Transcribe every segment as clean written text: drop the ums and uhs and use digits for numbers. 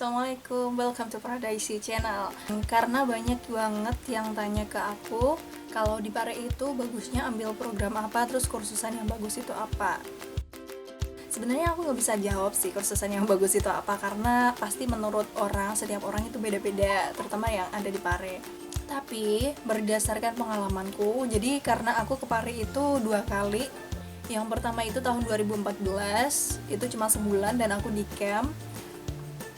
Assalamualaikum, welcome to Paradise Channel. Karena banyak banget yang tanya ke aku, kalau di Pare itu bagusnya ambil program apa, terus kursusan yang bagus itu apa. Sebenarnya aku nggak bisa jawab sih kursusan yang bagus itu apa, karena pasti menurut orang, setiap orang itu beda-beda, terutama yang ada di Pare. Tapi berdasarkan pengalamanku, jadi karena aku ke Pare itu 2 kali. Yang pertama itu tahun 2014, itu cuma sebulan dan aku di camp.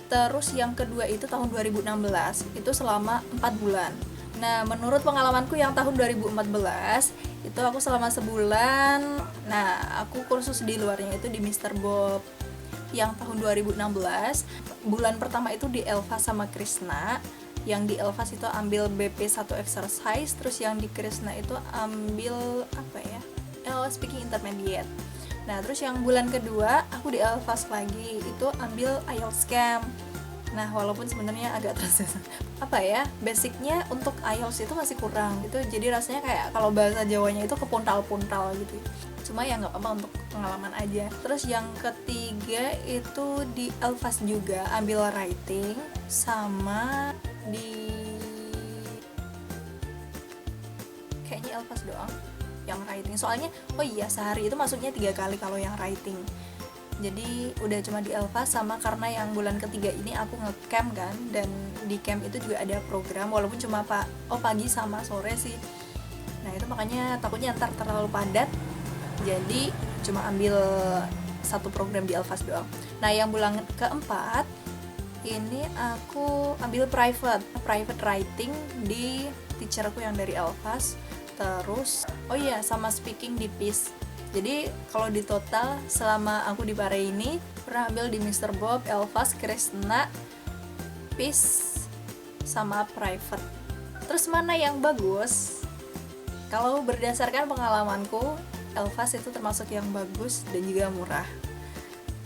Terus yang kedua itu tahun 2016, itu selama 4 bulan. Nah, menurut pengalamanku yang tahun 2014, itu aku selama sebulan. Nah, aku kursus di luarnya itu di Mr. Bob. Yang tahun 2016, bulan pertama itu di Elva sama Krishna. Yang di Elvas itu ambil BP1 exercise, terus yang di Krishna itu ambil apa ya? Speaking intermediate. Nah, terus yang bulan kedua aku di Elvas lagi, itu ambil IELTS camp. Nah, walaupun sebenarnya agak terasa apa ya, basicnya untuk IELTS itu masih kurang gitu, jadi rasanya kayak kalau bahasa Jawanya itu kepuntal-puntal gitu. Cuma ya nggak apa-apa, untuk pengalaman aja. Terus yang ketiga itu di Elvas juga ambil writing, sama di kayaknya Elvas doang yang writing, soalnya sehari itu masuknya 3 kali kalau yang writing. Jadi udah cuma di Elvas, sama karena yang bulan ketiga ini aku nge-camp kan, dan di camp itu juga ada program walaupun cuma pagi sama sore sih. Nah, itu makanya takutnya ntar terlalu padat, jadi cuma ambil satu program di Elvas doang. Nah, yang bulan keempat ini aku ambil private writing di teacherku yang dari Elvas. Terus sama speaking di PIS. Jadi kalau di total selama aku di Pare ini pernah ambil di Mr. Bob, Elvas, Krishna, PIS, sama private. Terus mana yang bagus? Kalau berdasarkan pengalamanku, Elvas itu termasuk yang bagus dan juga murah.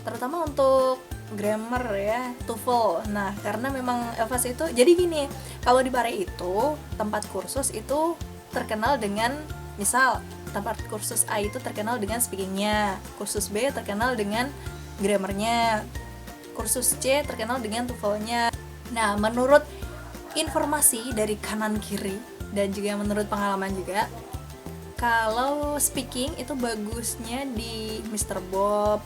Terutama untuk grammar ya, TOEFL. Nah, karena memang Elvas itu jadi gini, kalau di Pare itu tempat kursus itu terkenal dengan, misal tempat kursus A itu terkenal dengan speakingnya, kursus B terkenal dengan grammarnya, kursus C terkenal dengan TOEFL-nya. Nah, menurut informasi dari kanan kiri dan juga menurut pengalaman juga, kalau speaking itu bagusnya di Mr. Bob,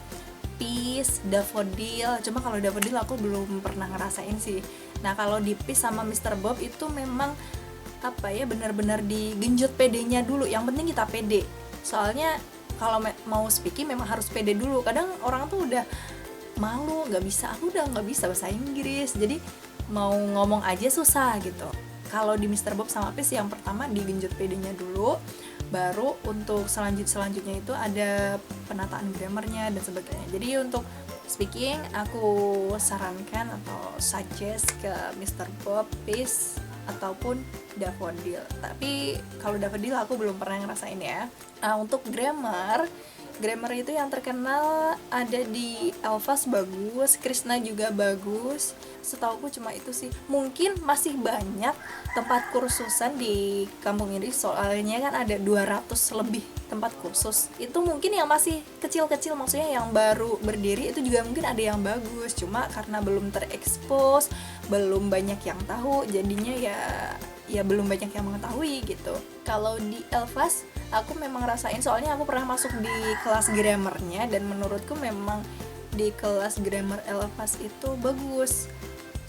PIS, Daffodil. Cuma kalau Daffodil aku belum pernah ngerasain sih. Nah, kalau di PIS sama Mr. Bob itu memang benar-benar digenjot PD-nya dulu. Yang penting kita PD. Soalnya kalau mau speaking memang harus PD dulu. Kadang orang tuh udah malu, aku udah nggak bisa bahasa Inggris, jadi mau ngomong aja susah gitu. Kalau di Mr. Bob sama PIS yang pertama digenjot PD-nya dulu, baru untuk selanjutnya itu ada penataan grammarnya dan sebagainya. Jadi untuk speaking aku sarankan atau suggest ke Mr. Bob, PIS, ataupun Daffodil. Tapi kalau Daffodil aku belum pernah ngerasain ya. Nah, untuk grammar itu yang terkenal ada di Elvas bagus, Krishna juga bagus. Setauku cuma itu sih. Mungkin masih banyak tempat kursusan di kampung ini, soalnya kan ada 200 lebih tempat kursus. Itu mungkin yang masih kecil-kecil, maksudnya yang baru berdiri itu juga mungkin ada yang bagus. Cuma karena belum terekspos, belum banyak yang tahu, jadinya ya belum banyak yang mengetahui gitu. Kalau di Elvas aku memang rasain, soalnya aku pernah masuk di kelas grammarnya, dan menurutku memang di kelas grammar Elvas itu bagus.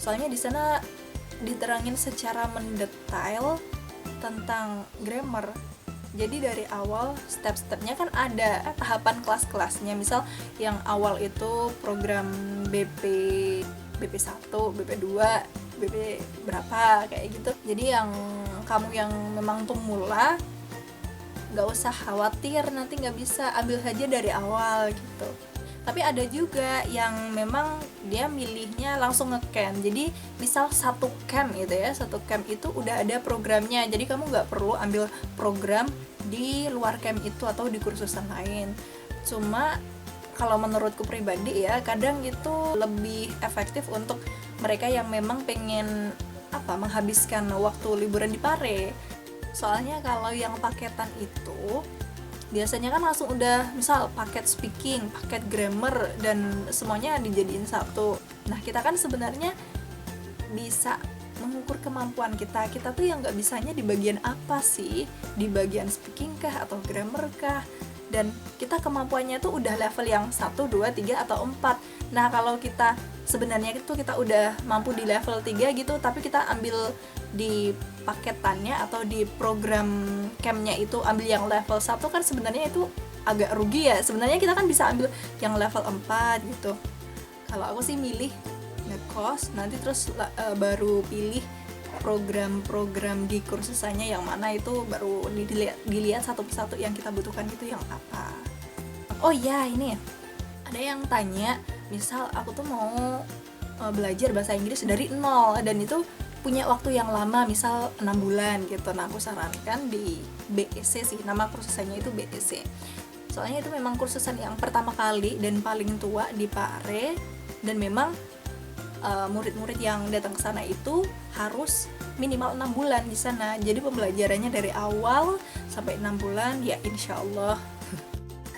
Soalnya di sana diterangin secara mendetail tentang grammar. Jadi dari awal step-stepnya kan ada tahapan kelas-kelasnya. Misal yang awal itu program BP1, BP2, BP berapa kayak gitu. Jadi yang kamu yang memang pemula nggak usah khawatir nanti nggak bisa, ambil saja dari awal gitu. Tapi ada juga yang memang dia milihnya langsung nge-camp. Jadi misal satu camp itu udah ada programnya, jadi kamu nggak perlu ambil program di luar camp itu atau di kursusan lain. Cuma kalau menurutku pribadi ya, kadang itu lebih efektif untuk mereka yang memang pengen menghabiskan waktu liburan di Pare. Soalnya kalau yang paketan itu biasanya kan langsung udah misal paket speaking, paket grammar, dan semuanya dijadiin satu. Nah, kita kan sebenarnya bisa mengukur kemampuan kita tuh yang nggak bisanya di bagian apa sih, di bagian speaking kah atau grammar kah, dan kita kemampuannya tuh udah level yang 1, 2, 3 atau 4. Nah kalau kita sebenarnya itu kita udah mampu di level 3 gitu, tapi kita ambil di paketannya atau di program campnya itu ambil yang level 1, kan sebenarnya itu agak rugi ya. Sebenarnya kita kan bisa ambil yang level 4 gitu. Kalau aku sih milih ngekos, nanti terus baru pilih program-program di kursusannya yang mana itu baru dilihat satu persatu yang kita butuhkan itu yang apa. Oh iya, ini ada yang tanya, misal aku tuh mau belajar bahasa Inggris dari nol dan itu punya waktu yang lama, misal 6 bulan gitu. Nah aku sarankan di BEC sih, nama kursusannya itu BEC. Soalnya itu memang kursusan yang pertama kali dan paling tua di Pare, dan memang murid-murid yang datang ke sana itu harus minimal 6 bulan di sana. Jadi pembelajarannya dari awal sampai 6 bulan ya, insya Allah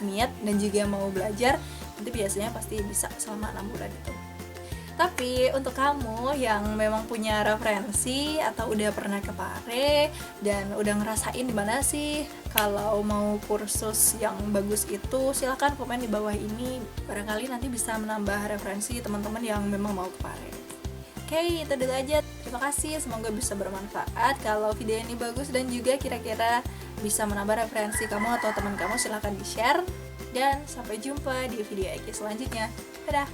niat dan juga mau belajar nanti biasanya pasti bisa selama 6 bulan itu. Tapi untuk kamu yang memang punya referensi atau udah pernah ke Pare dan udah ngerasain dimana sih kalau mau kursus yang bagus itu, silahkan komen di bawah ini. Barangkali nanti bisa menambah referensi teman-teman yang memang mau ke Pare. Oke, itu dulu aja. Terima kasih, semoga bisa bermanfaat. Kalau video ini bagus dan juga kira-kira bisa menambah referensi kamu atau teman kamu, silahkan di-share. Dan sampai jumpa di video Eki selanjutnya. Dadah!